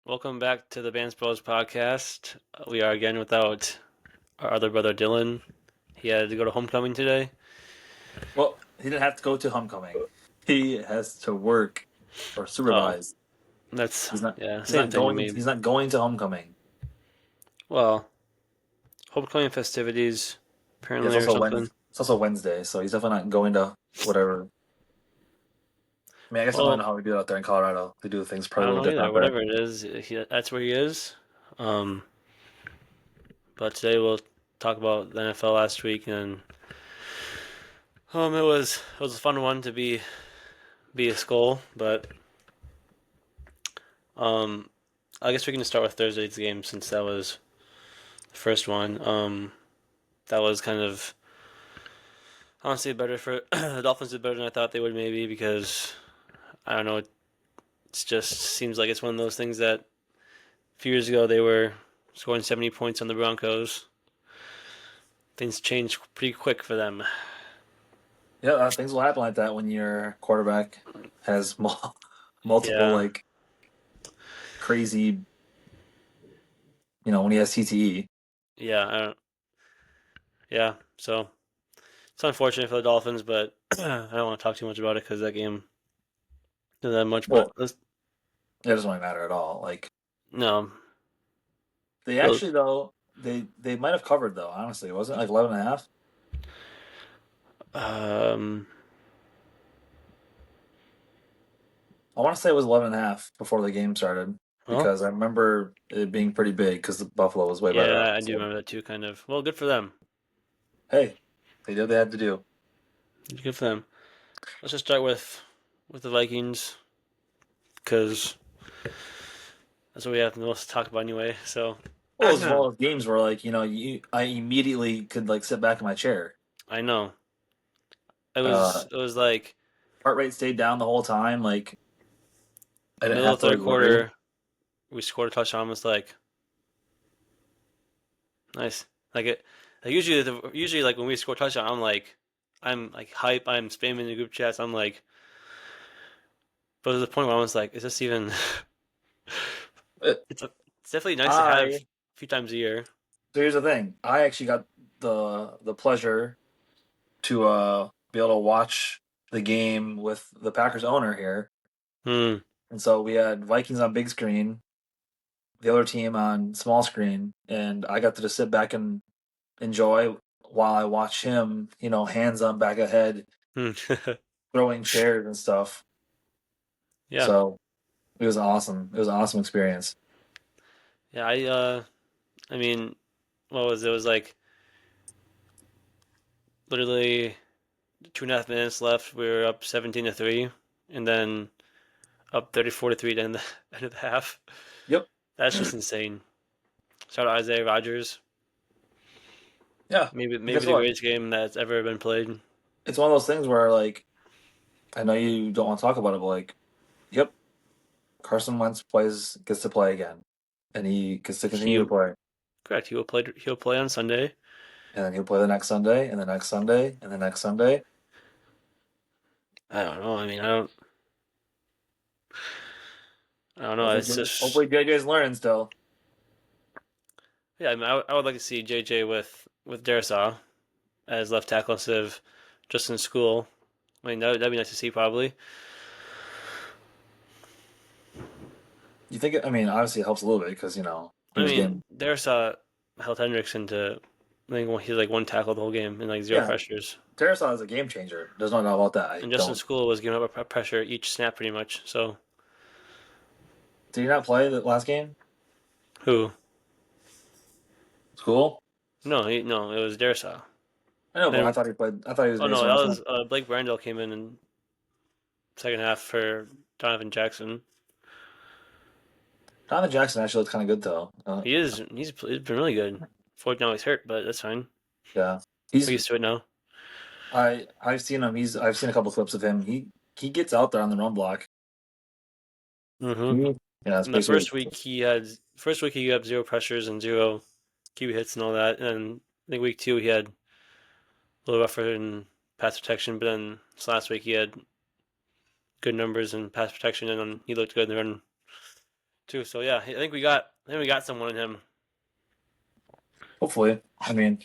Welcome back to the Bance Bros podcast. We are again without our other brother Dylan. He had to go to homecoming today. Well, he didn't have to go to homecoming. He has to work or Oh, supervise. that's He's not. yeah, He's same not thing to going. me. He's not going to homecoming. Well, homecoming festivities Yeah, apparently or something. It's also Wednesday, so he's definitely not going to whatever. I mean, I guess I don't Well, know how we do it out there in Colorado. They do things I probably a don't little know different either. out there. Whatever it is, that's where he is. Um, but today we'll talk about the NFL last week, and it was a fun one to be a Skull, but um, I guess we can start with Thursday's game since that was the first one. That was kind of honestly better for the Dolphins did better than I thought they would maybe because I don't know. It just seems like it's one of those things that a few years ago they were scoring 70 points on the Broncos. Things changed pretty quick for them. Yeah, things will happen like that when your quarterback has multiple Yeah, like crazy. When he has TTE. yeah, I don't, yeah. So it's unfortunate for the Dolphins, but I don't want to talk too much about it because that game didn't have much. But Well, it doesn't really matter at all. Like no, they but actually though they might have covered though. Honestly, wasn't it like 11.5? um, I want to say it was 11.5 before the game started well, because I remember it being pretty big because the Buffalo was way better yeah, off. I do So, remember that too. Kind of. Well, good for them. hey, they did what they had to do. Good for them. Let's just start with the Vikings because that's what we have the most to talk about anyway. So Well, it was one of those games where, like, I immediately could, like, sit back in my chair. I know it Uh, was it was like Heart rate stayed down the whole time. Like, I didn't middle have of to, like, third worry. quarter we scored a touchdown. Was like nice. Like it. Like usually like when we score a touchdown, I'm like hype. I'm spamming the group chats. I'm like, but there's a point where I was like, is this even? Uh, It's definitely nice to have I, a few times a year. so here's the thing. I actually got the pleasure to be able to watch the game with the Packers owner here. Hmm. And so we had Vikings on big screen, the other team on small screen, and I got to just sit back and enjoy while I watch him, hands on back of head, Hmm. throwing chairs and stuff. Yeah. So it was awesome. It was an awesome experience. Yeah. I mean, what was it? It was like literally 2.5 minutes left. We were up 17-3, and then up 34-3 to end the end of the half. Yep. That's just insane. Shout out Isaiah Rogers. Yeah. Maybe And maybe guess the what? greatest game that's ever been played. It's one of those things where, like, I know you don't want to talk about it, but, like, yep, Carson Wentz gets to play again, and he gets to continue to He play, correct. He'll play on Sunday. and then he'll play the next Sunday, and the next Sunday, and the next Sunday. I don't know. I mean, I don't know. Hopefully, It's just hopefully JJ's learning still. yeah. I mean, I would like to see JJ with Darisaw as left tackle instead of just in school. I mean, that'd be nice to see probably. You think? I mean, obviously, it helps a little bit because he I was mean, getting. Darisaw held Hendricks into I think he's like one tackle the whole game and like zero Yeah, pressures. Darisaw is a game changer. There's no doubt about that. I And Justin don't. School was giving up a pressure each snap pretty much. So Did he not play the last game? who? School? No, it was Darisaw. I know, but I Then thought he played. I thought he was oh going to be no, someone that else. was Blake Brandel came in second half for Donovan Jackson. Donovan Jackson actually looked kind of good though. He's been really good. Fortunately now he's hurt, but that's fine. Yeah, We're he's. used to it now. I've seen him. I've seen a couple clips of him. He gets out there on the run block. Mm-hmm. Yeah, that's In the basically. first week he got zero pressures and zero QB hits and all that, and I think week 2 he had a little rougher in pass protection, but then this last week he had good numbers in pass protection and he looked good in the run. too. So yeah, I think we got someone in him. Hopefully, I mean,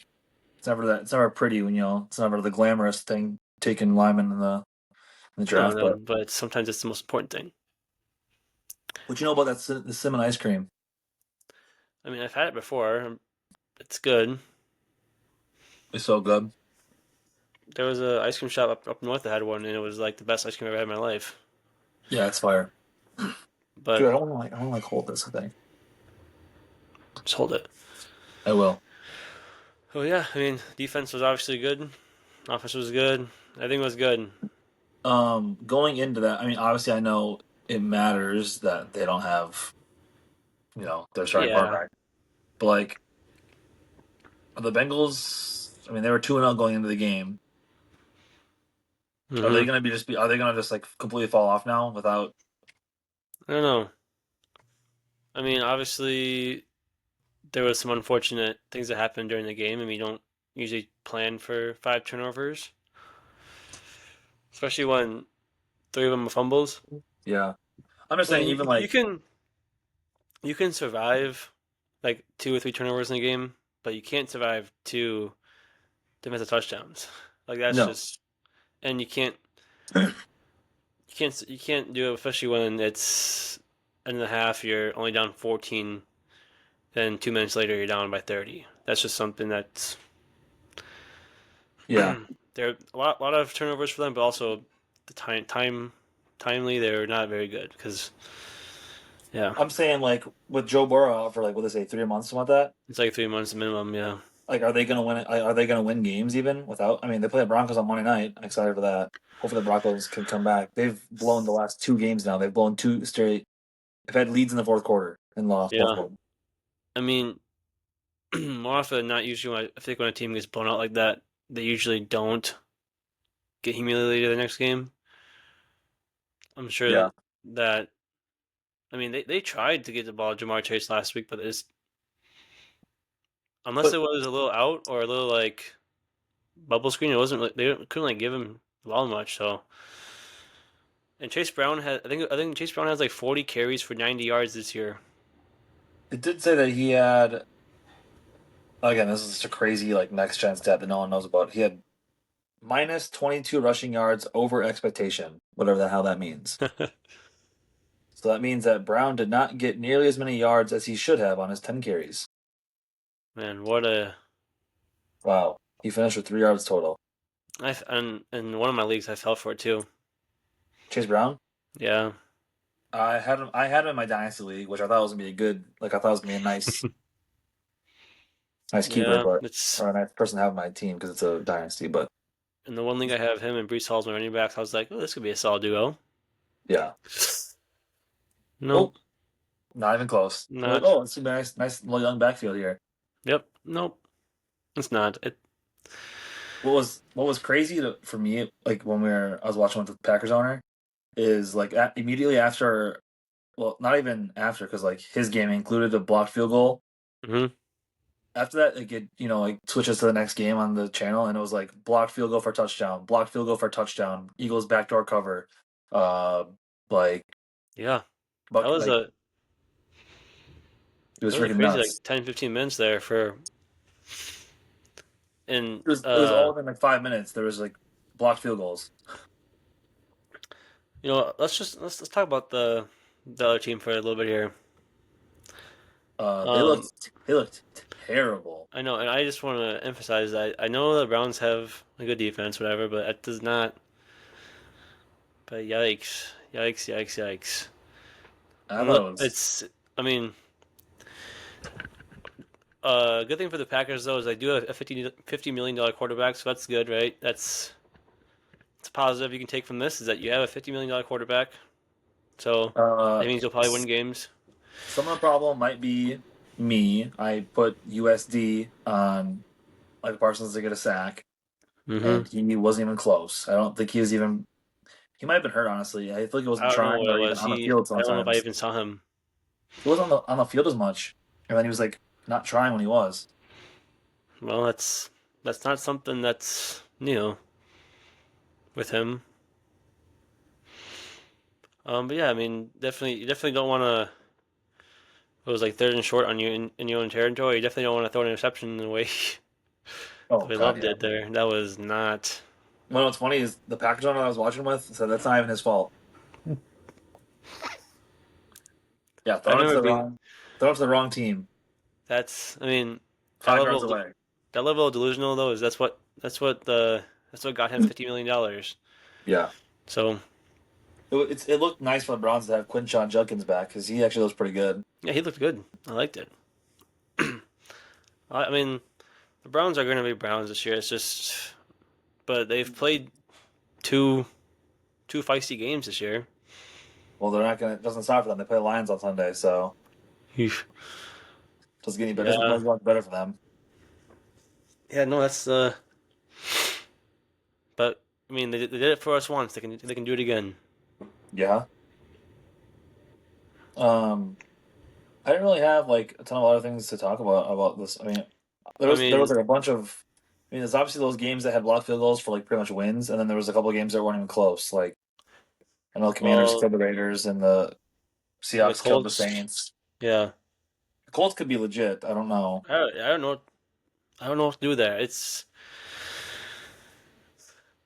it's never pretty when it's never the glamorous thing taking linemen in the No, draft. no, But but sometimes it's the most important thing. what you know about the cinnamon ice cream? I mean, I've had it before. It's good. It's so good. There was a ice cream shop up north that had one, and it was like the best ice cream I've ever had in my life. Yeah, it's fire. Dude, But I don't like hold this. I think just hold it. I will. Oh yeah, I mean, defense was obviously good. Offense was good. Everything was good. Going into that, I mean, obviously, I know it matters that they don't have their starting Yeah. quarterback, but like the Bengals, I mean, they were 2-0 going into the game. Are they Hmm. going to Are they going to just like completely fall off now without? I don't know. I mean, obviously there was some unfortunate things that happened during the game. I mean, you don't usually plan for 5 turnovers, especially when three of them are fumbles. Yeah, I'm just I saying, mean, even like you can survive like 2 or 3 turnovers in a game, but you can't survive two defensive touchdowns. Like that's no, just, and you can't do it, especially when it's end of the half. You're only down 14. Then 2 minutes later, you're down by 30. That's just something that's yeah. there are lot of turnovers for them, but also the timely they're not very good because yeah, I'm saying like with Joe Burrow out for like what they say 3 months, something like that. it's like 3 months minimum. Yeah, Like, are they going to win? Are they going to win games even without? I mean, they play the Broncos on Monday night. I'm excited for that. Hopefully, the Broncos can come back. They've blown the last 2 games now. They've blown two straight. They've had leads in the fourth quarter and lost both yeah. of them. I mean, more often than not, usually I think when a team gets blown out like that, they usually don't get humiliated the next game. I'm sure Yeah, that I mean they tried to get the ball to Jamar Chase last week, but it's unless but it was a little out or a little like bubble screen, it wasn't really, they couldn't like give him the ball much. So and Chase Brown had I think Chase Brown has like 40 carries for 90 yards this year. it did say that he had. Again, this is just a crazy like next gen stat that no one knows about. He had minus 22 rushing yards over expectation, whatever the hell that means. So that means that Brown did not get nearly as many yards as he should have on his 10 carries. Man, what a Wow, he finished with 3 yards total. and in one of my leagues I fell for it too. Chase Brown. Yeah. I had him in my dynasty league, which I thought was gonna be a good, like I thought it was gonna be a nice keeper, Yeah, but it's or a nice person to have on my team because it's a dynasty. But in the one league I have him and Brees Hall's my running backs. I was like, oh, this could be a solid duo. yeah, Nope, oh, not even close. You're like, not. oh, it's a nice little young backfield here. Yep, nope, it's not. It. What was crazy for me, like when I was watching with the Packers owner, is like immediately after, well, not even after, because like his game included a blocked field goal. Hmm. After that, like switches to the next game on the channel, and it was like blocked field goal for touchdown, blocked field goal for touchdown, Eagles backdoor cover, uh, like Yeah, that Buck, was like a it was that was a freaking crazy like nuts. 10, 15 minutes there for and It was all within like 5 minutes. There was like blocked field goals. let's talk about the other team for a little bit here. They Um, looked terrible. I know, and I just want to emphasize that I know the Browns have a good defense, whatever, but it does not. But yikes, yikes, yikes, yikks. I thought it was. It's, I mean, good thing for the Packers though is they do have a $50 million quarterback, so that's good, right? It's positive you can take from this is that you have a $50 million quarterback, so Uh, that means you'll probably win games. some of the problem might be me. I put USD on like Parsons to get a sack, Hmm. and he wasn't even close. I don't think he was even. He might have been hurt, honestly. I feel like he I wasn't don't know trying what it or even was. on the field I don't know if I sometimes. even saw him. He wasn't on the field as much, and then he was like not trying when he was. Well, that's not something that's new with him. But yeah, I mean, definitely, you definitely don't want to. it was like third and short on you in your own territory, you definitely don't want to throw an interception away the Oh way God, Love yeah. did there. That was not. Well, what's funny is the Packers owner I was watching with said that's not even his fault. Yeah, I remember being throw it to the wrong team. that's. I mean, that 5 yards level away. that level of delusional though is that's what got him $50 million. Yeah. So It looked nice for the Browns to have Quinshon Judkins back because he actually looks pretty good. yeah, he looked good. I liked it. I mean, the Browns are going to be Browns this year. It's just, but they've played two two feisty games this year. Well, they're not gonna. It doesn't stop for them. They play Lions on Sunday, so Yeesh. it doesn't get any better. It Yeah, doesn't get better for them. yeah, no, that's but I mean, they did it for us once. They can do it again. Yeah. Um, I didn't really have like a ton of other things to talk about this. I mean, I there was mean, like a bunch of. I mean, there's obviously those games that had blocked field goals for like pretty much wins, and then there was a couple of games that weren't even close. Like I know the Commanders well, killed the Raiders, and the the Seahawks killed the Colts, Saints. yeah, The Colts could be legit. I don't know. I don't know, I don't know what to do there.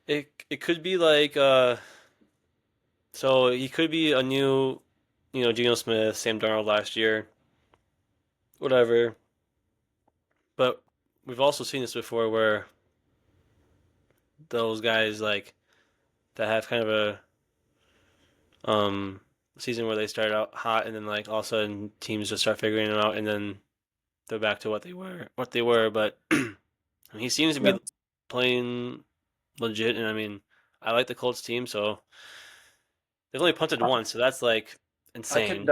It could be like so he could be a new, Geno Smith, Sam Darnold last year, whatever. But we've also seen this before where those guys like that have kind of a season where they start out hot and then like all of a sudden teams just start figuring them out and then they're back to what they were. But he seems to Yeah. be playing legit, and I mean, I like the Colts team, so they've only punted once, so that's like insane.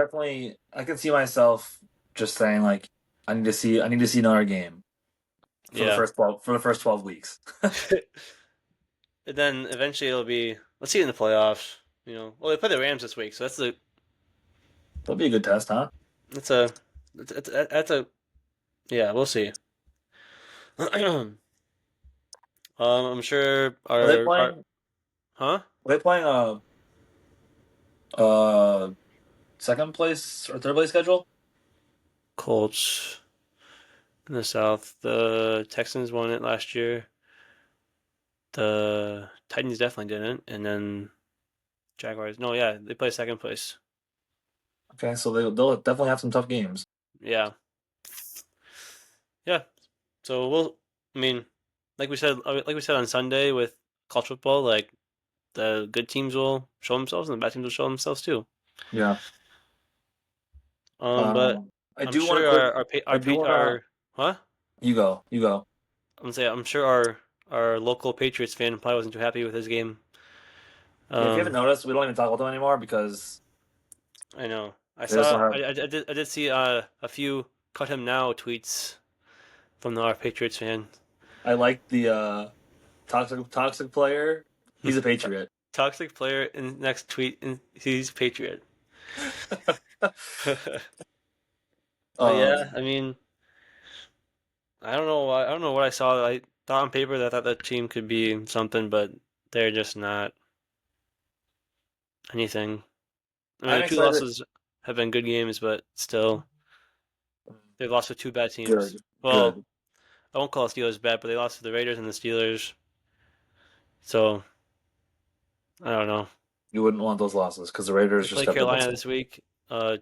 I can see myself just saying like I need to see another game Yeah. for the first 12 weeks. And then eventually it'll be let's see it in the playoffs. Well they play the Rams this week, so That'll be a good test, huh? that's a that's a yeah, we'll see. I'm sure Are they our playing huh? are they playing a second place or third place schedule? Colts in the South. The Texans won it last year. The Titans definitely didn't, and then Jaguars. No, yeah, they play second place. Okay, so they'll definitely have some tough games. Yeah, yeah. So we'll. I mean, like we said on Sunday with college football, like the good teams will show themselves and the bad teams will show themselves too. Yeah. But I I'm do want to sure quick I our do want to huh? you go. You go. I'm gonna say I'm sure our local Patriots fan probably wasn't too happy with his game. Yeah, if you haven't Um, noticed, we don't even talk about them anymore because I know. I they just saw. don't have I did see a few cut him now tweets from our Patriots fan. I like the toxic player. He's a Patriot. Toxic player in next tweet and he's Patriot. But yeah, Um, I mean, I don't know why. I don't know what I saw. I thought on paper that I thought that team could be something, but they're just not anything. I mean, I'm the two excited. losses have been good games, but still, they've lost to two bad teams. Good, Well, good. I won't call the Steelers bad, but they lost to the Raiders and the Steelers. So I don't know. You wouldn't want those losses because the They Raiders just play got their Carolina butts kicked. this week.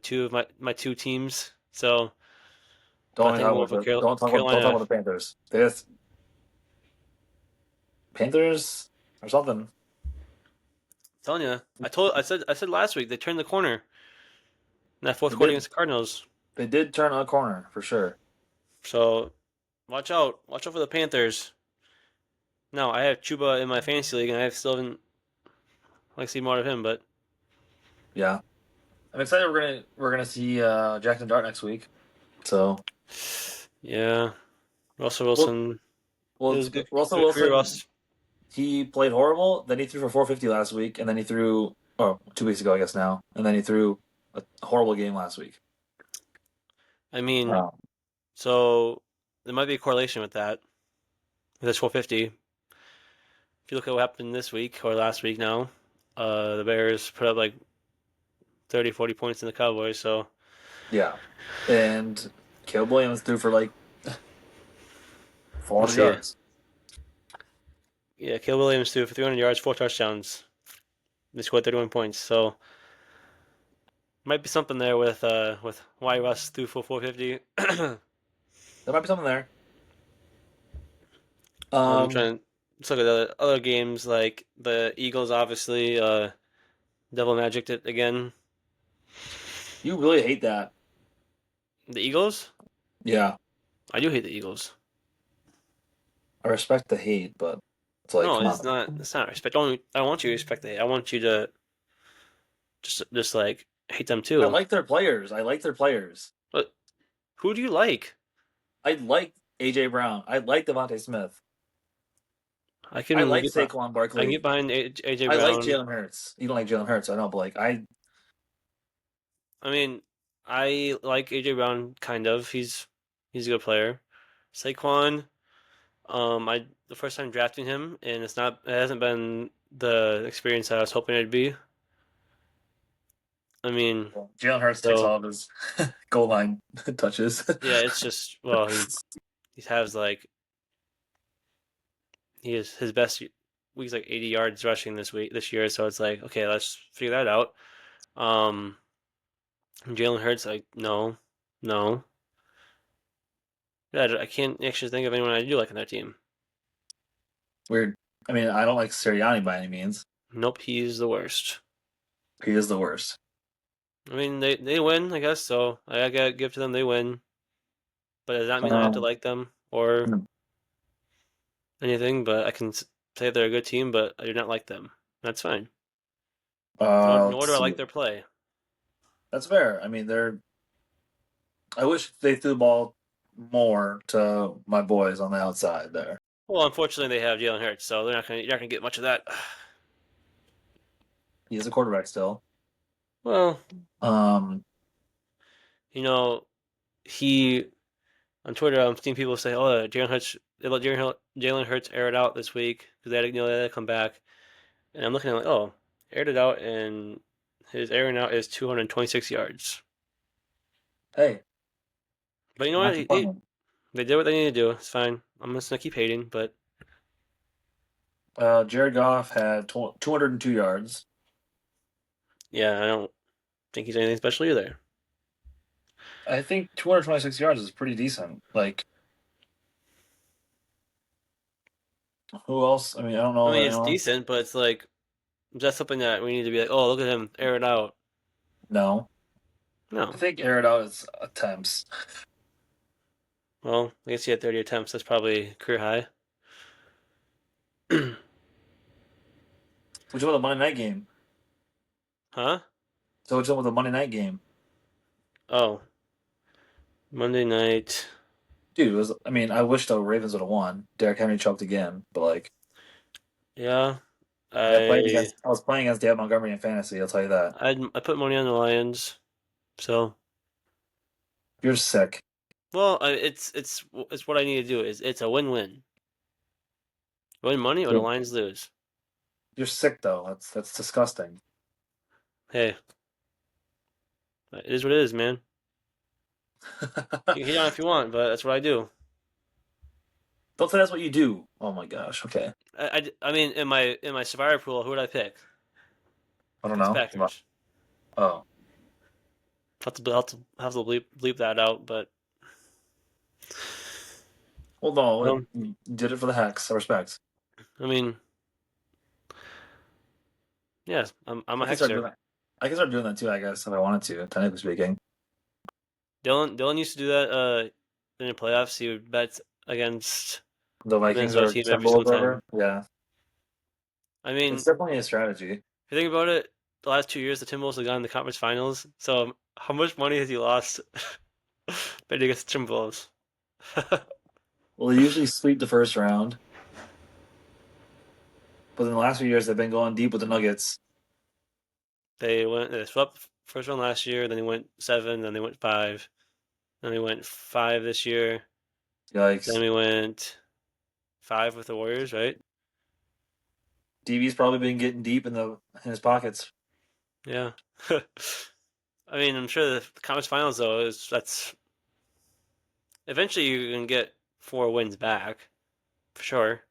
Two of my two teams. So, but I Don't even think talk more about for don't talk Carolina. about the Panthers. They just Panthers or something. Telling you, I said last week they turned the corner in that fourth They quarter did against the Cardinals. they did turn a corner for sure. So watch out for the Panthers. No, I have Chuba in my fantasy league, and I still haven't like see more of him. But Yeah, I'm excited. We're gonna see Jackson Dart next week. So yeah, Russell well, Wilson. It was good. Russell Good for Wilson Russ. he played horrible. Then he threw for 450 last week, and then he threw 2 weeks ago, I guess now, and then he threw a horrible game last week. I mean, Um, so there might be a correlation with that. With this 450. If you look at what happened this week or last week now, the Bears put up like 30, 40 points in the Cowboys. So Yeah. And Caleb Williams threw for like Let's 400 see. yards. Yeah, Caleb Williams threw for 300 yards, 4 touchdowns. They scored 31 points. So might be something there with why Russ threw for 450. There might be something there. I'm Um, trying to let's look at the other games like the Eagles. Obviously, Devil Magic it again. you really hate that. The Eagles? Yeah. I do hate the Eagles. I respect the hate, but it's like, No, come it's on. not. It's not respect. I don't want you to respect the hate. I want you to just like hate them I too. like their players. I like their players. But who do you like? I like AJ Brown. I like Devontae Smith. I I can like get behind, Saquon I can get Barkley. behind AJ I like Brown. Jalen Hurts. You don't like Jalen Hurts, I know, but like I mean, I like AJ Brown kind of. He's a good player. Saquon, I the first time drafting him, and it hasn't been the experience that I was hoping it'd be. I mean, Jalen Hurts takes so all of his goal line touches. yeah, it's just well, he has like he is his best week's like 80 yards rushing this year, so it's like okay, let's figure that out. Um, Jalen Hurts, like no, no, yeah, I can't actually think of anyone I do like on that team. Weird. I mean, I don't like Sirianni by any means. Nope, he's the worst. He is the worst. I mean, they win, I guess. So I gotta give to them. They win, but does that mean I have to Um, like them or anything? But I can say they're a good team, but I do not like them. That's fine. Nor let's do I see. like their play. That's fair. I mean, they're. I wish they threw the ball more to my boys on the outside there. Well, unfortunately, they have Jalen Hurts, so you're not gonna get much of that. He is a quarterback still. Well, Um, you know, he on Twitter, I'm seeing people say, "Oh, Jalen Hurts, they let Jalen Hurts air it out this week because they had to come back." And I'm looking at it like, oh, aired it out, and his airing out is 226 yards. hey, But you know not what? complaining. They did what they needed to do. It's fine. I'm just gonna keep hating, but Jared Goff had 202 yards. yeah, I don't think he's anything special either. I think 226 yards is pretty decent. Like, who else? I mean, I don't I know mean, that it's anyone. decent, but it's like that's something that we need to be like, oh, look at him air it out. No, I No. think air it out is attempts. Well, I guess he had 30 attempts. That's probably career high. Which one was the Monday night game? Huh? So which one was the Monday night game? Oh, Monday night. Dude, it was. I mean, I wish the Ravens would have won. Derrick Henry choked again, but like, Yeah, I played I against. I was playing against Dave Montgomery in fantasy. I'll tell you that. I put money on the Lions. So, You're sick. well, it's what I need to do. Is it's a win-win. Win money or the You're, Lions lose. you're sick though. That's disgusting. Hey, it is what it is, man. You can hate on if you want, but that's what I do. Don't say that's what you do. Oh my gosh. Okay. I mean, in my survivor pool, who would I pick? I don't It's know. Packers. Oh, Have to bleep that out, but well, no. well, You did it for the hex. I respect. I mean, yes, I'm a I can start hexer. doing that. I can start doing that too. I guess if I wanted to. Technically speaking, Dylan used to do that in the playoffs. He would bet against the the Vikings Minnesota or team every Timberwolves, single whatever. time. Yeah, I mean, it's definitely a strategy. if you think about it, the last 2 years the Timberwolves have gone in the conference finals. So how much money has he lost betting against the Timberwolves? Well, they usually sweep the first round, but in the last few years they've been going deep with the Nuggets. They swept first round last year, then they went 7, then they went 5, then they went 5 this year, then Yikes. we went 5 with the Warriors, right? DB's probably been getting deep in his pockets. Yeah. I mean, I'm sure the conference finals though is that's eventually you can get 4 wins back for sure.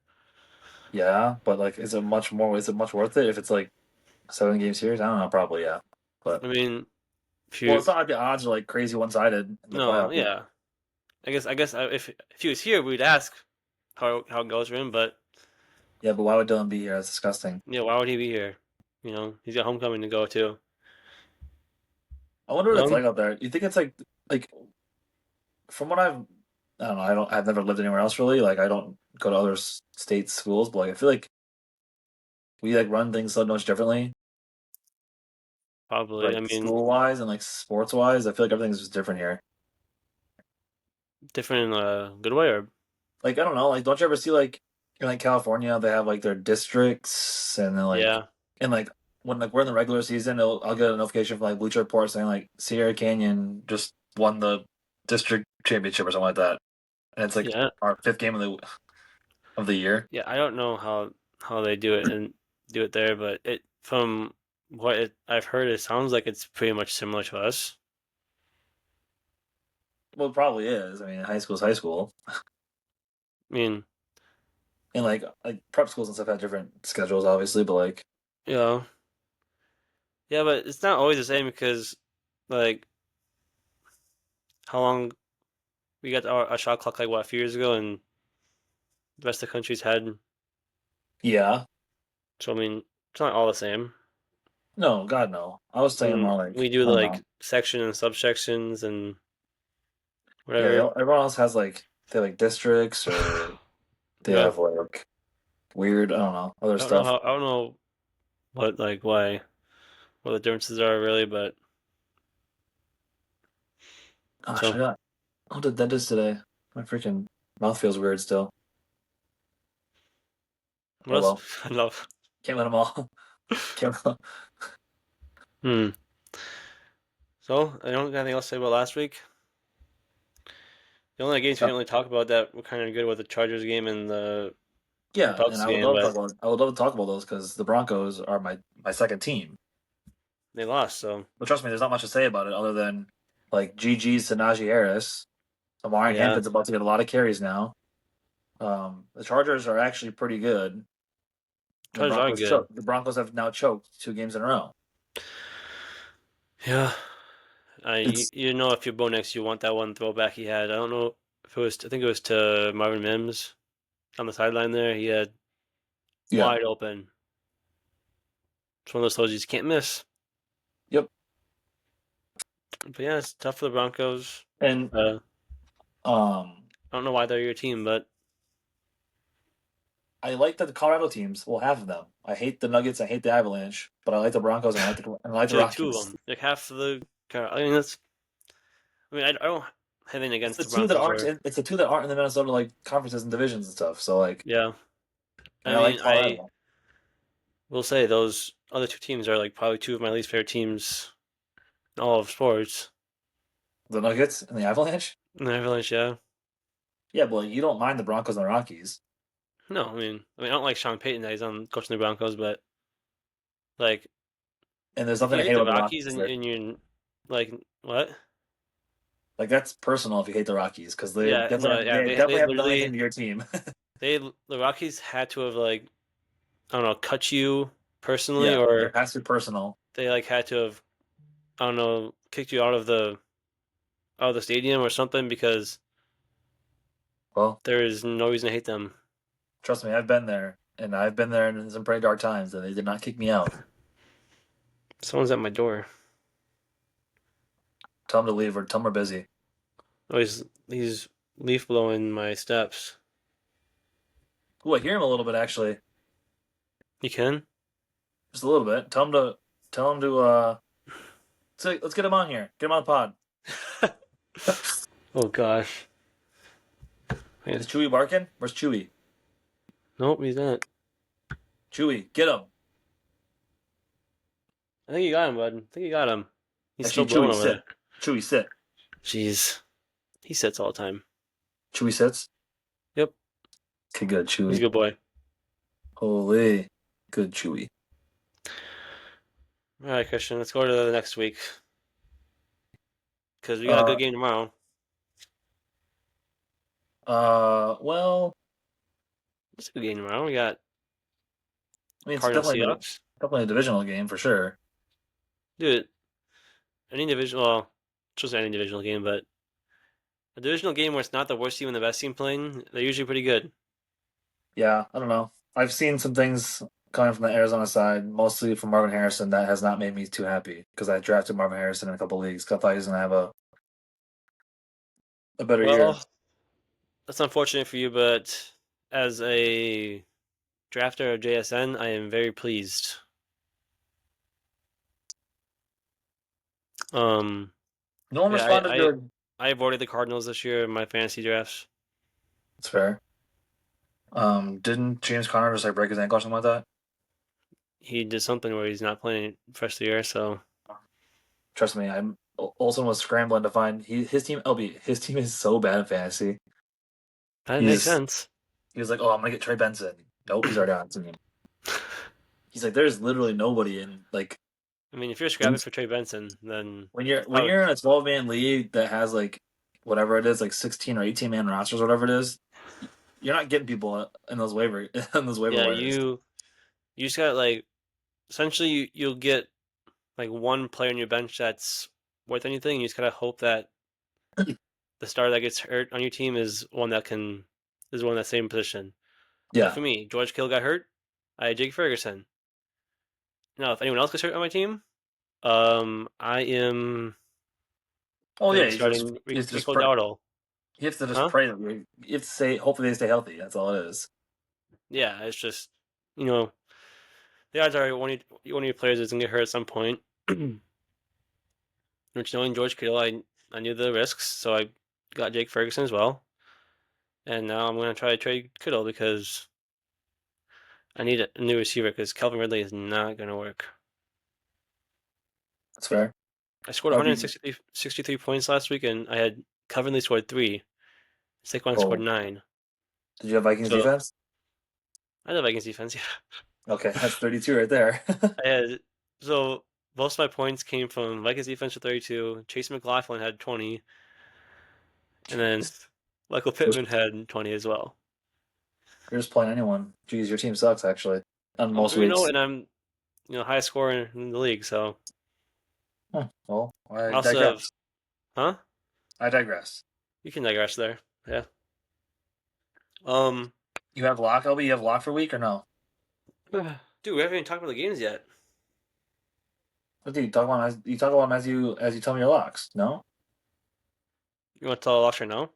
Yeah, but like, is it much more? Is it much worth it if it's like 7 game series? I don't know. Probably yeah. But I mean, if well, you it's not like the odds are like crazy one sided in the no, playoff. yeah, I guess if he was here, we'd ask how it goes for him. But Yeah, but why would Dylan be here? That's disgusting. yeah, why would he be here? He's got homecoming to go to. I wonder what it's Um, like out there. You think it's like from what I don't know. I've never lived anywhere else really. Like I don't go to other state schools, but like I feel like we like run things so much differently, probably. like I mean, school wise and like sports wise. I feel like everything's just different here. different in a good way, or Like I don't know. Like don't you ever see like in like California they have like their districts and then like yeah, and like when like we're in the regular season, I'll get a notification from like Bleacher Report saying like Sierra Canyon just won the district championship or something like that, and it's like yeah, our fifth game of the year. yeah. I don't know how they do it and do it there, but it from what I've heard, it sounds like it's pretty much similar to us. Well, it probably is. I mean, high school's high school, I mean, and like prep schools and stuff have different schedules, obviously. But like, yeah, yeah, but it's not always the same because like how long we got our shot clock like what a few years ago, and the rest of the country's had. yeah, So I mean, it's not all the same. no, God no. I was saying And more we like do I don't know. like section and subsections and Yeah, whatever. everyone else has like they have like districts or they Yeah, have like weird I don't know other I don't know stuff. how I don't know what like why what the differences are really, but Gosh, so I got I went to the dentist today. My freaking mouth feels weird still. what Oh else? well, I love. can't let them all. Can't. Hmm. So I don't got anything else to say about last week. The only games we didn't really talk about that were kind of good were the Chargers game and the Yeah, and Bucks game, but I would love to talk about those because the Broncos are my second team. they lost. So But trust me, there's not much to say about it other than like GG's to Najee Harris. Amari yeah, Hampton's about to get a lot of carries now. The Chargers are actually pretty good. Chargers are good. The Broncos have now choked 2 games in a row. Yeah, you, It's you know if you're Bo Nix, you want that one throwback he had. I don't know if it was. I think it was to Marvin Mims on the sideline there. He had yeah, wide open. It's one of those throws you just can't miss. yep. But yeah, it's tough for the Broncos. And Uh, um, I don't know why they're your team, but I like that the Colorado teams. Well, half of them. I hate the Nuggets. I hate the Avalanche. But I like the Broncos and I like the actually like two of Rockies. them, like half of the. I mean, that's. I mean, I don't have anything It's against the the two that Broncos aren't. or It's the two that aren't in the Minnesota like conferences and divisions and stuff. So like, yeah. and I I like mean, I Colorado. will say those other two teams are like probably two of my least favorite teams in all of sports. The Nuggets and the Avalanche. And the Avalanche, yeah. Yeah, but like, you don't mind the Broncos and the Rockies. No, I don't like Sean Payton that he's on coaching the Broncos, but like And there's if nothing you to hate hate the about the Rockies Rockies. and, There. and you're like what? Like that's personal if you hate the Rockies because Yeah, no, yeah, they they definitely haven't done anything literally to your team. the Rockies had to have like I don't know cut you personally, Yeah, it or has to be personal. they like had to have I don't know kicked you out of the stadium or something because Well, there is no reason to hate them. trust me, I've been there, and I've been there in some pretty dark times, and they did not kick me out. Someone's at my door. Tell them to leave or tell them we're busy. Oh, he's leaf blowing my steps. Ooh, I hear him a little bit actually, You can? just a little bit. Tell him to let's get him on here. Get him on the pod. Oh gosh. Is Chewy barking? Where's Chewy? Nope, he's not. Chewy, get him. I think you got him, bud. I think you got him. He's still Actually, blowing Chewy, over there. sit. Chewy, sit. Jeez. He sits all the time. Chewy sits. Yep. Okay, good, He's a Chewy. good boy. Holy, good, Chewy. All right, Christian, let's go to the next week. because we got a Uh, good game tomorrow. well, It's a good game tomorrow. We got I mean, it's Cardinals Seahawks. definitely a divisional game for sure. Dude, any division, well, just any divisional game, but a divisional game where it's not the worst team and the best team playing, they're usually pretty good. Yeah, I don't know. I've seen some things coming from the Arizona side, mostly from Marvin Harrison, that has not made me too happy because I drafted Marvin Harrison in a couple leagues 'cause I thought he was gonna have a better year. Well, that's unfortunate for you, but as a drafter of JSN, I am very pleased. Um, No one yeah, responded to I avoided the Cardinals this year in my fantasy drafts. it's fair. Didn't James Conner just like break his ankle or something like that? He did something where he's not playing for the rest of the year, so Trust me, I'm Olsen was scrambling to find his team. LB, his team is so bad in fantasy. that makes He's sense. he was like, oh, I'm gonna get Trey Benson. Nope, he's already on his team. He's like, there's literally nobody in like I mean, if you're when scrapping for Trey Benson, then when probably you're in a 12-man league that has like whatever it is, like 16 or 18-man rosters, whatever it is, you're not getting people in those waiver in those waiver yeah, wires. you just got like essentially you'll get like one player on your bench that's worth anything. You just gotta hope that the star that gets hurt on your team is one in that same position. Like Yeah. for me, George Kittle got hurt. I had Jake Ferguson. Now, if anyone else gets hurt on my team, I am Oh gonna yeah, be starting you have to just Rico pray. Dowdle. You have to just Huh? pray that you have to say hopefully they stay healthy. That's all it is. Yeah, it's just you know the odds are one of your players is gonna get hurt at some point. Which knowing George Kittle, I knew the risks, so I got Jake Ferguson as well. And now I'm gonna try to trade Kittle because I need a new receiver because Calvin Ridley is not gonna work. That's fair. I scored RB 163 points last week, and I had Calvin Ridley scored three. Saquon scored Oh, nine. did you have Vikings So defense? I had Vikings defense. Okay, Yeah, that's 32 right there. I had so most of my points came from Vikings defense with 32. Chase McLaughlin had 20, and then Michael Just Pittman had 20 as well. you're just playing anyone. Jeez, your team sucks actually. On I'm most 3-0, weeks. and I'm highest scorer in the league. So Well, I I also have, digress. huh? I digress. You can digress there. Yeah. Um, You have lock, LB? You have lock for week or no? dude, we haven't even talked about the games yet. What do you talk about? You talk about them as you tell me your locks. No. You want to tell Lusher no?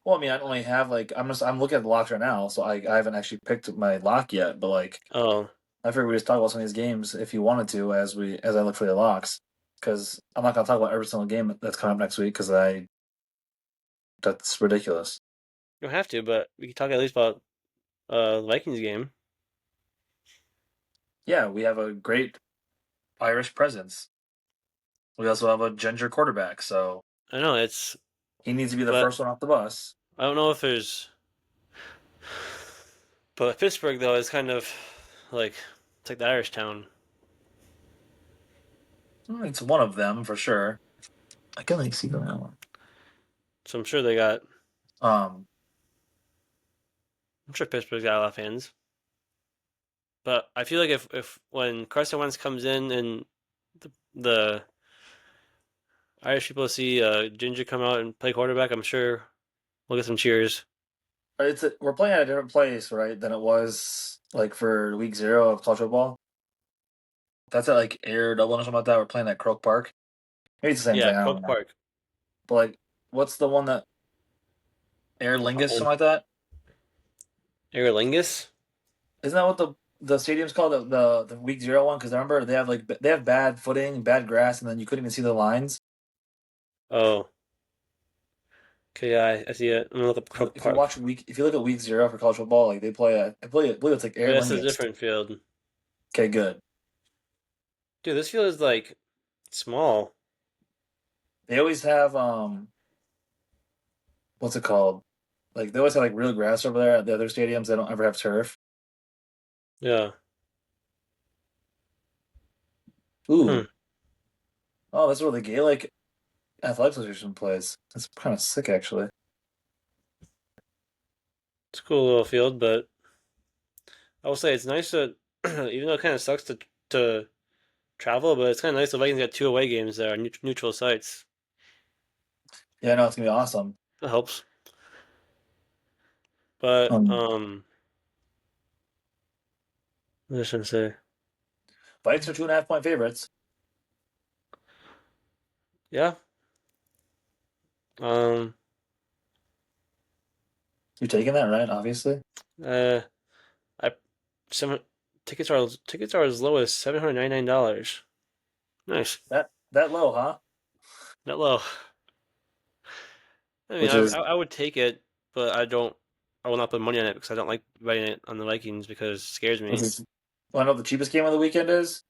Well, I mean, I only have like I'm looking at the locks right now, so I haven't actually picked my lock yet. But like, Oh, I figured we just talk about some of these games if you wanted to as I look for the locks, because I'm not gonna talk about every single game that's coming up next week because I that's ridiculous. you don't have to, but we can talk at least about the Vikings game. Yeah, we have a great Irish presence. We also have a ginger quarterback, so I know it's, he needs to be the but first one off the bus. I don't know if there's. But Pittsburgh though is kind of like it's like the Irish town, It's one of them for sure. I can like see them now. so I'm sure they got. Um, I'm sure Pittsburgh's got a lot of fans. But I feel like if when Carson Wentz comes in and the Irish people see Ginger come out and play quarterback, I'm sure we'll get some cheers. we're playing at a different place, right, than it was like for week 0 of college football. That's at like Air Dublin or something like that. We're playing at Croke Park. Maybe it's the same Yeah, thing. I don't Croke know. Park. But like, what's the one that Air Lingus, something Um, like that? Aer Lingus? Isn't that what the stadium's called? The week 0 one? Because remember they have like they have bad footing, bad grass, and then you couldn't even see the lines. Oh, okay, yeah, I see it. I'm gonna look up Croke If you Park. watch if you look at week 0 for college football, like they play I believe it's like Oh, Air that's a Lingus. different field. Okay, good. Dude, this field is like small. They always have what's it called? Like they always have like real grass over there. At the other stadiums, they don't ever have turf. Yeah. Ooh, Hmm. oh, that's where the Gaelic. Athletics Association plays. That's kind of sick, actually. It's a cool little field, but I will say it's nice to, even though it kind of sucks to travel, but it's kind of nice the Vikings got two away games there, neutral sites. Yeah, no, it's gonna be awesome. That helps. But Um, what was I trying to say? Vikes are 2.5 point favorites. Yeah. Um. You're taking that, right? Obviously. Uh. I some tickets are as low as $799. Nice. That low, huh? Not low. I mean, Which I, is I I would take it, but I don't. I will not put money on it because I don't like betting it on the Vikings because it scares which me. is. Well, I know the cheapest game of the weekend is.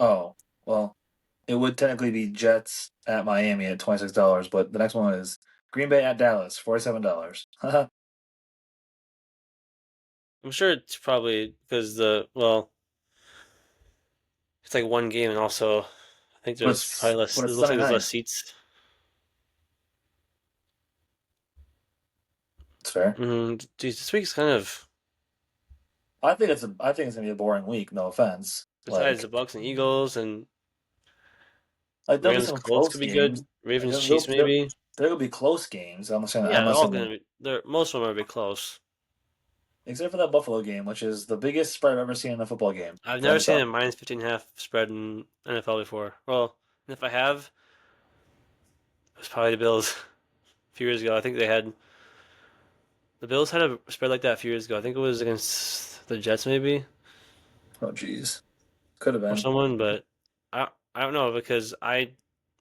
Oh, well, it would technically be Jets at Miami at $26, but the next one is Green Bay at Dallas, $47. I'm sure it's probably because it's like one game, and also I think But there's probably less. It it's looks Sunday like there's night. less seats. It's fair. Geez, this week's kind of I think it's gonna be a boring week. No offense. besides the Bucks and Eagles and Like there'll be Rams some Colts close could be games. good. Ravens Chiefs maybe. There'll be close games. I'm not saying. I'm Yeah, not they're all saying gonna be. They're most of them are gonna be close. except for that Buffalo game, which is the biggest spread I've ever seen in a football game I've for never seen NFL. a minus 15.5 spread in NFL before. Well, if I have, it was probably the Bills a few years ago. I think the Bills had a spread like that a few years ago. I think it was against the Jets maybe Oh, jeez, could have or been. someone, but I don't know because I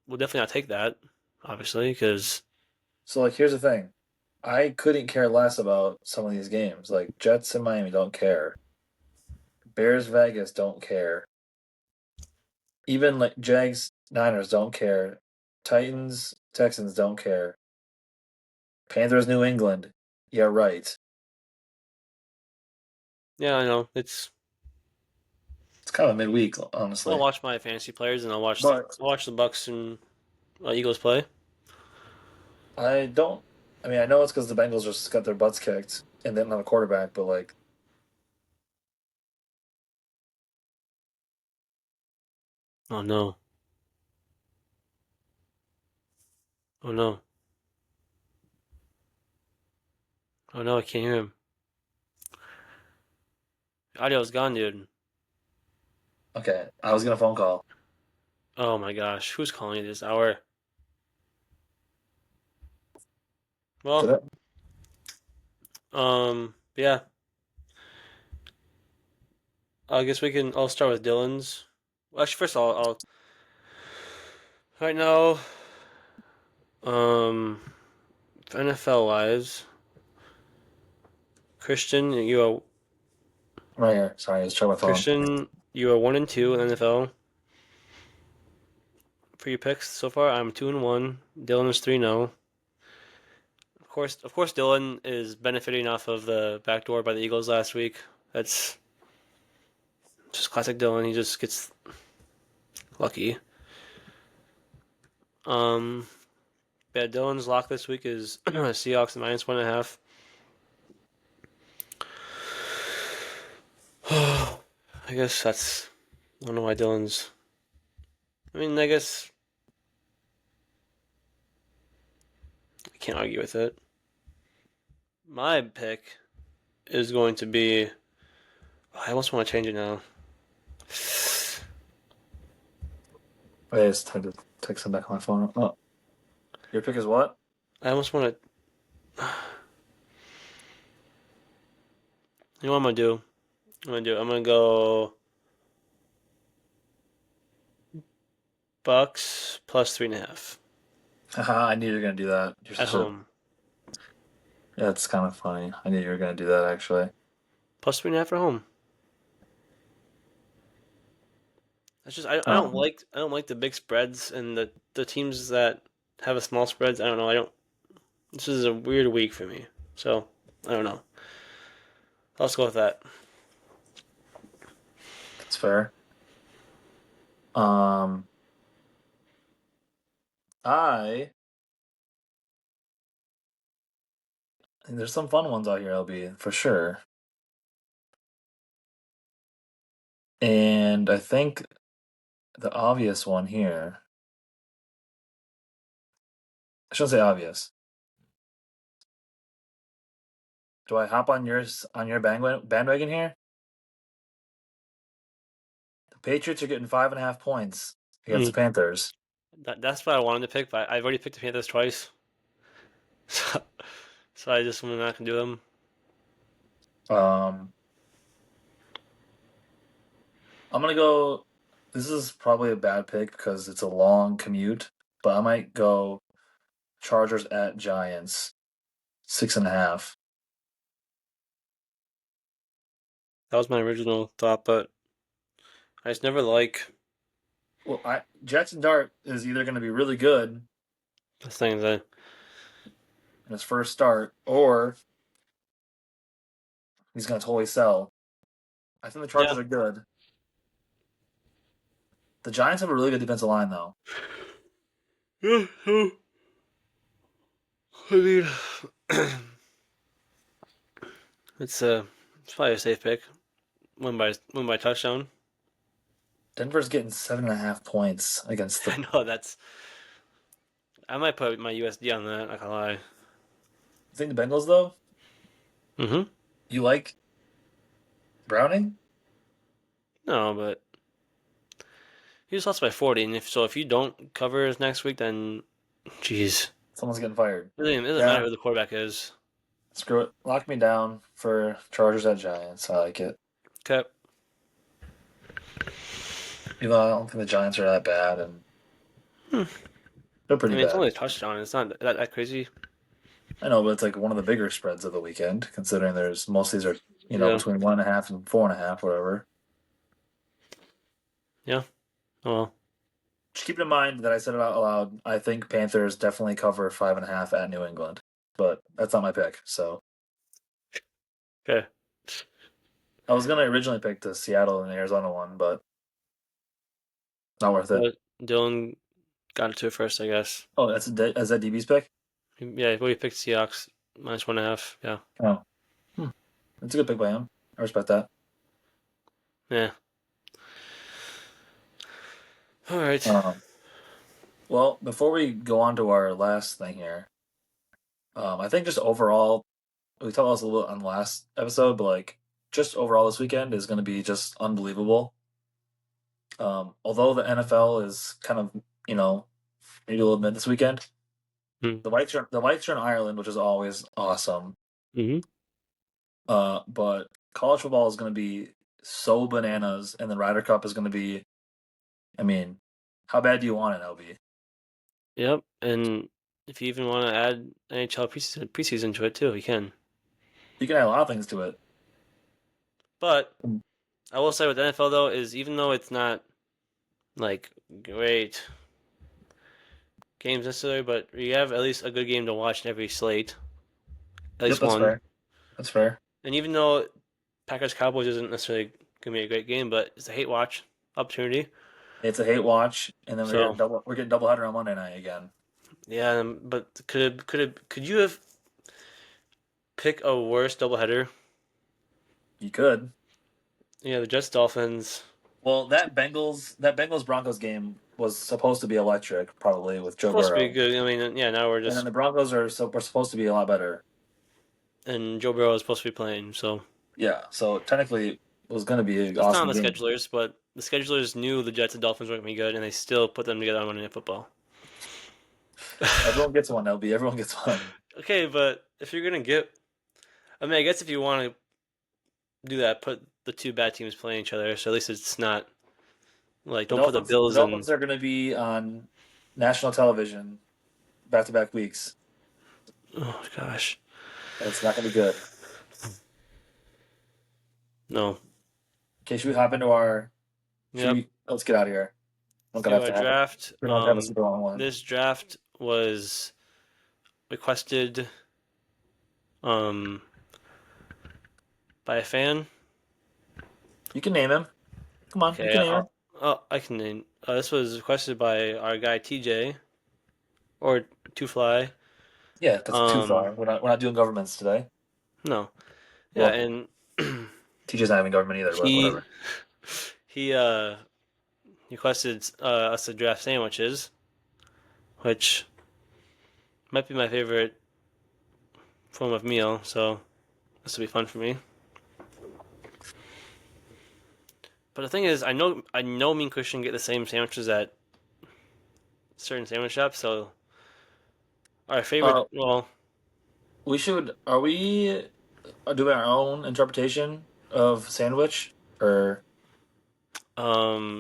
will definitely not take that, obviously, because So like, here's the thing. I couldn't care less about some of these games. Like Jets and Miami don't care. Bears Vegas don't care. Even like Jags Niners don't care. Titans Texans don't care. Panthers New England. Yeah, right. yeah, I know It's kind of midweek, I'll honestly. watch my fantasy players and But I'll watch the Bucks and Eagles play. I don't. I mean, I know it's because the Bengals just got their butts kicked and they didn't have a quarterback, but like, Oh no, oh no, oh no, I can't hear him. Audio's gone, dude. okay, I was gonna phone call. Oh my gosh, who's calling you this hour? Did Well, it? yeah. I guess we can. I'll start with Dylan's. Well, actually, first of all, I'll right now. Um, NFL wise, Christian, Right here. Sorry, I was checking my phone. You are 1-2 in NFL for your picks so far. I'm 2-1. Dylan is 3-0. Of course, Dylan is benefiting off of the backdoor by the Eagles last week. That's just classic Dylan. He just gets lucky. Um, yeah, Dylan's lock this week is Seahawks -1.5. I guess that's. I don't know why Dylan's. I mean, I guess I can't argue with it. My pick is going to be. I almost want to change it now. Wait, it's time to text him back on my phone. Oh, your pick is what? I almost want to. You know what I'm gonna do? I'm gonna go Bucks +3.5 Haha, I knew you were gonna do that. You're at such a. home. Yeah, it's kind of funny. I knew you were gonna do that actually. +3.5 at home. That's just Um, I don't like the big spreads and the teams that have a small spreads. I don't know. I don't. This is a weird week for me. So I don't know. Let's go with that. that's fair. Um, I there's some fun ones out here, LB, for sure. And I think the obvious one here, I shouldn't say obvious. Do I hop on your bandwagon here? The Patriots are getting 5.5 points against the Mm. Panthers. That's what I wanted to pick, but I've already picked the Panthers twice, so, so I just am not gonna do them. Um, I'm gonna go. This is probably a bad pick because it's a long commute, but I might go Chargers at Giants, 6.5. That was my original thought, but I just never like Well, Jackson Dart is either going to be really good the things that. in his first start, or he's going to totally sell. I think the Yeah. Chargers are good. The Giants have a really good defensive line, though. Yeah. I mean, it's it's probably a safe pick. Win by touchdown. Denver's getting 7.5 points against the. I know that's. I might put my USD on that. Not gonna lie. I think the Bengals, though. Mm-hmm. You like Browning? No, but he just lost by 40, and if you don't cover his next week, then jeez, Someone's getting fired. it doesn't matter Yeah, who the quarterback is. screw it. Lock me down for Chargers at Giants. I like it. Okay. Even though I don't think the Giants are that bad, and Hmm. they're I pretty mean, it's bad. only a touchdown. It's not that crazy. I know, but it's like one of the bigger spreads of the weekend, considering there's most of these are Yeah. between 1.5 and 4.5, whatever. Yeah. Oh well. Just keep in mind that I said it out loud. I think Panthers definitely cover 5.5 at New England, but that's not my pick. So Okay. I was gonna originally pick the Seattle and Arizona one, but not worth it. But Dylan got it to it first, I guess. Oh, is that DB's pick? Yeah, we picked Seahawks -1.5. Yeah. Oh, hmm. That's a good pick by him. I respect that. Yeah. All right. Um, well, before we go on to our last thing here, I think just overall, we talked about this a little on the last episode, but like just overall this weekend is going to be just unbelievable. Although the NFL is kind of, you know, maybe a little bit this weekend. Mm. The lights are in Ireland, which is always awesome. Mm-hmm. But college football is going to be so bananas, and the Ryder Cup is going to be. I mean, how bad do you want it, LB? Yep. And if you even want to add NHL preseason to it too, you can. You can add a lot of things to it. But I will say with NFL though is even though it's not like great games necessarily, but you have at least a good game to watch in every slate, at Yep, least that's one. fair. That's fair. And even though Packers Cowboys isn't necessarily gonna be a great game, but it's a hate watch opportunity. It's a hate watch, and then So we're getting double header on Monday night again. yeah, but could you have picked a worse doubleheader? You could. Yeah, the Jets Dolphins Well, that Bengals Broncos game was supposed to be electric, probably with Joe supposed to be Burrow, good. I mean, yeah, now we're and then just the Broncos were supposed to be a lot better. and Joe Burrow is supposed to be playing, so Yeah, so technically it was going to be an it's not on awesome the game. schedulers, but the schedulers knew the Jets and Dolphins weren't gonna be good, and they still put them together on Monday Night Football. Everyone gets one, LB. Everyone gets one. Okay, but if you're gonna get, I mean, I guess if you want to do that, put the two bad teams playing each other, so at least it's not like The don't put the Dolphins, the Bills in. Dolphins are going to be on national television back-to-back weeks. Oh gosh, It's not going to be good. no. Okay, should we hop into our? Should Yep. we? Let's get out of here. I'm Let's gonna do have our to have it. draft. We don't have to have a super long one. This draft was requested um by a fan. You can name him. Come on, you Okay, can name him. I can name. This was requested by our guy TJ. or two fly. Yeah, that's too Um, far. We're not doing governments today. no, yeah, Well, and teachers not having government either, but he whatever. he requested us to draft sandwiches, which might be my favorite form of meal. So this will be fun for me. But the thing is, I know me and Christian get the same sandwiches at certain sandwich shops. So our favorite, Uh, well, we should. Are we doing our own interpretation of sandwich or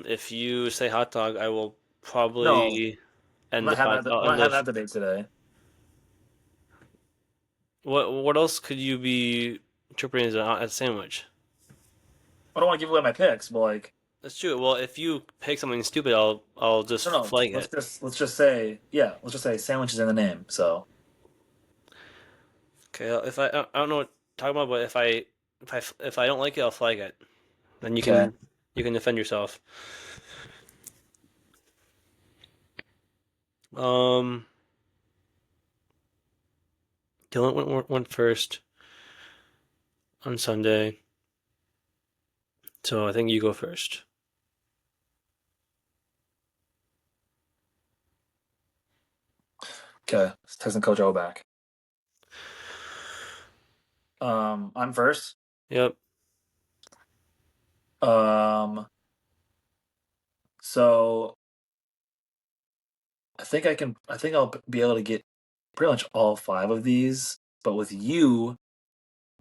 if you say hot dog, I will no? probably I'm end not the having pod. that. I'll I'm not end having the. that debate today. What else could you be interpreting as a sandwich? I don't want to give away my picks, but like, That's true. Well, if you pick something stupid, I'll just no, no. flag Let's it. just say, yeah. Let's just say sandwich is in the name. So Okay, if I don't know what to talk about, but if I don't like it, I'll flag it. Then okay, you can defend yourself. Um, Dylan went first on Sunday, so I think you go first. okay. Let's texting Coach O back. I'm first. Yep. Um, so I think I can. I think I'll be able to get pretty much all five of these. But with you,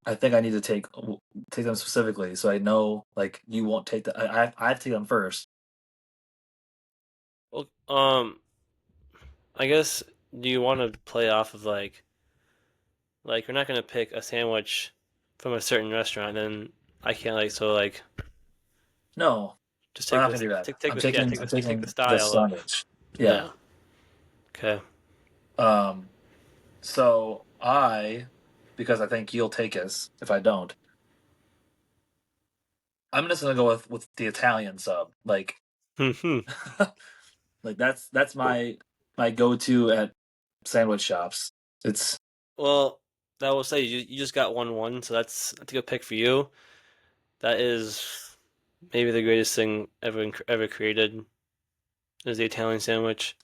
I think I need to take them specifically, so I know like you won't take the. I have to take them first. Well, I guess do you want to play off of like you're not gonna pick a sandwich from a certain restaurant, then I can't No, just I'm take not this gonna do that. take I'm this yeah taking. I'm take the taking the style of sandwich. Yeah. yeah. Okay. Um. So because I think you'll take us if I don't. I'm just gonna go with the Italian sub. Like, Hmm. like that's my go to at sandwich shops. It's Well, I will say you just got 1-1, so that's a good pick for you. That is maybe the greatest thing ever created is the Italian sandwich.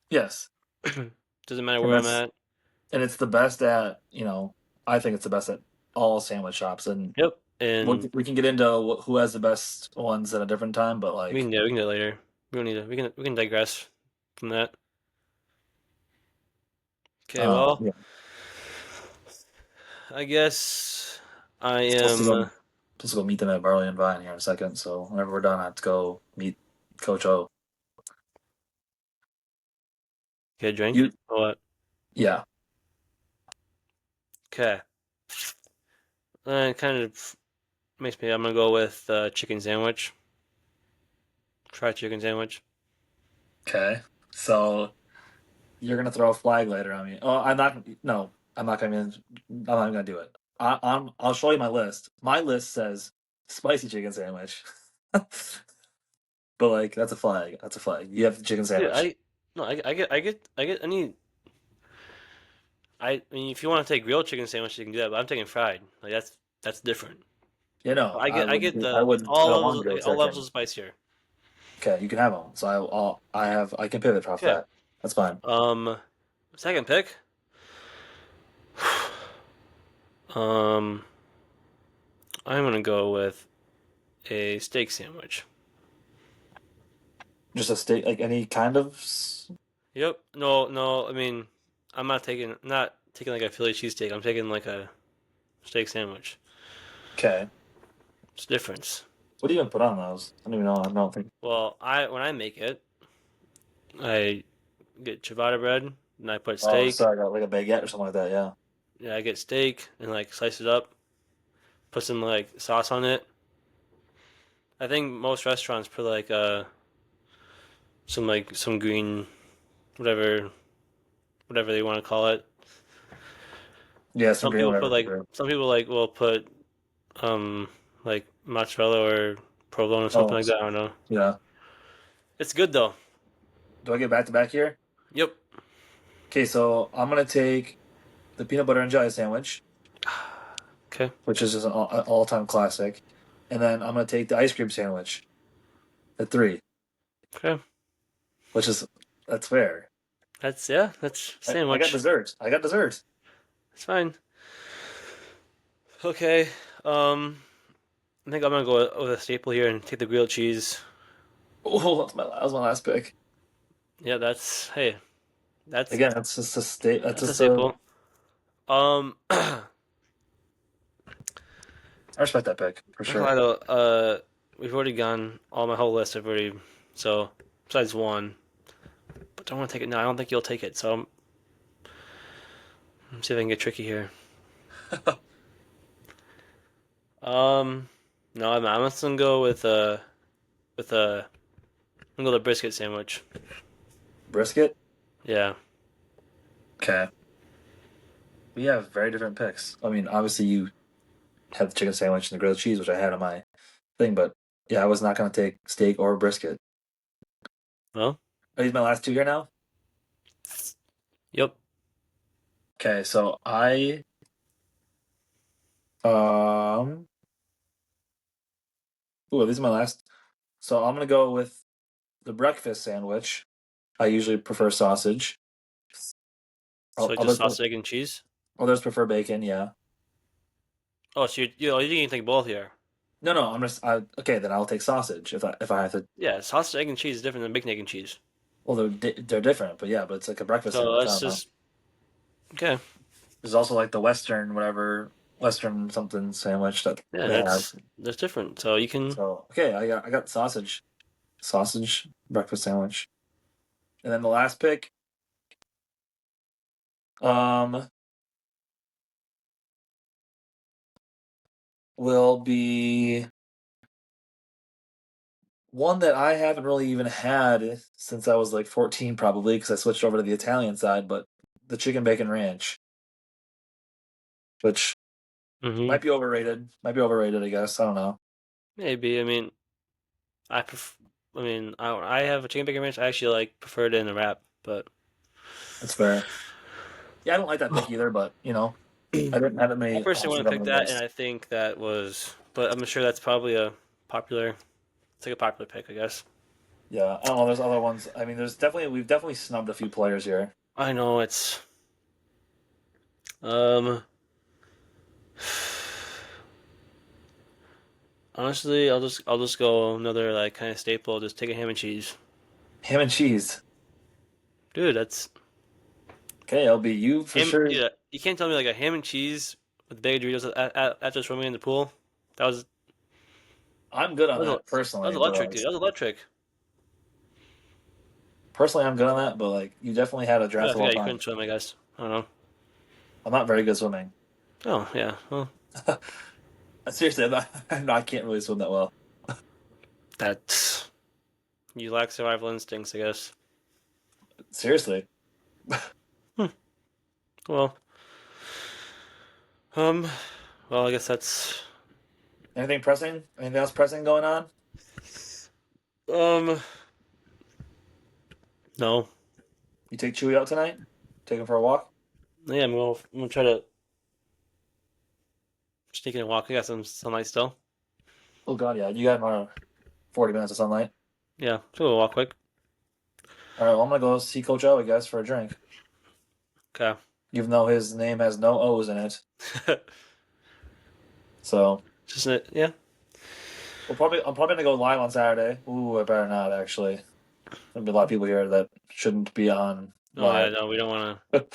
yes, Doesn't matter and where I'm at. it's the best at I think it's the best at all sandwich shops, and Yep. And we can get into who has the best ones at a different time. But like, we can do it later. We don't need to. We can digress from that. Okay. Well, yeah, I guess I supposed to am. go meet them at Barley and Vine here in a second. So whenever we're done, I have to go meet Coach O. Get a drink. You Or what? yeah, Okay. It kind of makes me. I'm gonna go with chicken sandwich. Fried chicken sandwich. okay. So you're gonna throw a flag later on me. Oh, I'm not. No, I'm not gonna. I'm not gonna do it. I'll show you my list. My list says spicy chicken sandwich, but like that's a flag. That's a flag. You have the chicken Dude, sandwich. no, I need. I mean, if you want to take grilled chicken sandwich, you can do that. But I'm taking fried. Like that's different. You know, I get I the wouldn't. I don't want grilled all levels chicken. of spice here. Okay, you can have them. So I can pivot off Okay. that. That's fine. Second pick. Um, I'm gonna go with a steak sandwich. Just a steak, like any kind of. Yep. No, no. I mean, not taking like a Philly cheesesteak. I'm taking like a steak sandwich. Okay. It's a difference. What do you even put on those? I don't even know. I don't think. Well, I when I make it, I get ciabatta bread and I put Oh, steak. sorry, I got like a baguette or something like that. Yeah. Yeah, I get steak and like slice it up, put some like sauce on it. I think most restaurants put some green whatever they want to call it. Yeah, some green whatever. Some people like will put um like mozzarella or provolone or something Oh, like that. I don't know. yeah. It's good though. Do I get back to back here? Yep. Okay, so I'm gonna take the peanut butter and jelly sandwich, Okay. which is just an all-time classic, and then I'm gonna take the ice cream sandwich at three, Okay. which is that's fair. That's yeah. That's I got sandwich. dessert. I got dessert. It's fine. Okay. Um, I think I'm gonna go with a staple here and take the grilled cheese. Oh, that was my last pick. Yeah, that's hey, that's Again, that's just a state. That's that's a just a. staple. I I respect that pick for can't sure. lie though. We've already gone all my whole list. I've already so besides one, but don't want to take it now. I don't think you'll take it. So let's see if I can get tricky here. Um, no, I'm just gonna go with I'm gonna go with a brisket sandwich. Brisket. Yeah. Okay, we have very different picks. I mean, obviously you had the chicken sandwich and the grilled cheese, which I had on my thing, but yeah, I was not gonna take steak or brisket. Well. Are these my last two here now? Yep. Okay, so I um. Ooh, these are my last. So I'm gonna go with the breakfast sandwich. I usually prefer sausage. So just Others, sausage, egg, and cheese. others prefer bacon. Yeah. Oh, so you can take both here. No, no. Okay. Then I'll take sausage if I have to. Yeah, sausage, egg, and cheese is different than bacon, egg, and cheese. Well, they're different, but yeah, but it's like a breakfast So sandwich. I let's don't know. just okay. There's also like the Western whatever Western something sandwich that Yeah, they have. that's different. So you can. So okay, I got sausage breakfast sandwich, and then the last pick um will be one that I haven't really even had since I was like 14, probably, because I switched over to the Italian side, but the chicken bacon ranch, which Hmm. might be overrated. Might be overrated, I guess. I don't know. Maybe. I mean, I pref I mean, I have a chicken bacon ranch. I actually like prefer it in a wrap, but That's fair. Yeah, I don't like that pick either, but I didn't have that I many personally options want to on pick the that, and list. I think that was. But I'm sure that's probably a popular. It's like a popular pick, I guess. Yeah, I don't know. There's other ones. I mean, we've definitely snubbed a few players here. I know it's. Um. Honestly, I'll just go another like kind of staple. Just take a ham and cheese, Ham and cheese. dude. That's Okay, LB, you for ham. sure. Yeah, you can't tell me like a ham and cheese with a bag of Doritos after swimming in the pool. That was I'm good that on was, that that was personally, but electric, dude. That was electric. I'm good on that. But like, you definitely had a Oh, I draft of all forgot you time. couldn't swim. I guess I don't know. I'm not very good swimming. Oh yeah, well Seriously, I can't really swim that well. that's you lack survival instincts, I guess. Seriously. Hmm. Well, um, well I guess that's Anything pressing? Anything else pressing going on? um no. You take Chewy out tonight? Take him for a walk? Yeah, I'm gonna try to sneak in and walk. I got some sunlight still. Oh god, yeah. You got another 40 minutes of sunlight. Yeah, so we'll walk quick. All right, well, I'm gonna go see Coach O, I guess, for a drink. Okay. Even though his name has no O's in it. So Just yeah. I'm probably gonna go live on Saturday. Ooh, I better not actually. There'll be a lot of people here that shouldn't be on Oh yeah, live. no, we don't want to.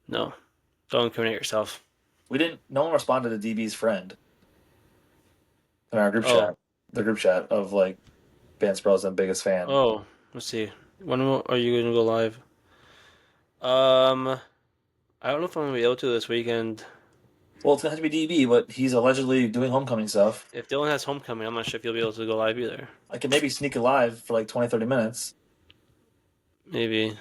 No, don't incriminate yourself. We didn't. No one responded to DB's friend in our group Oh, chat. The group chat of like Bance Bros. I'm biggest fan. oh. Let's see. When are you gonna go live? Um, I don't know if I'm gonna be able to this weekend. Well, it's gonna have to be DB, but he's allegedly doing homecoming stuff. If Dylan has homecoming, I'm not sure if you'll be able to go live either. I can maybe sneak it live for like 20, 30 minutes. Maybe.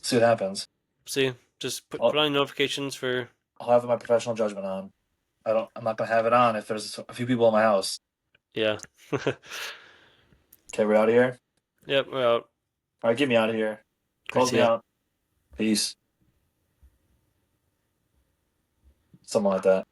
See what happens. See, just put I'll, on notifications for. I'll have my professional judgment on. I'm not gonna have it on if there's a few people in my house. Yeah. Okay, we're out of here. Yep, we're out. All right, get me out of here. I Close see me ya. out. Peace. Something like that.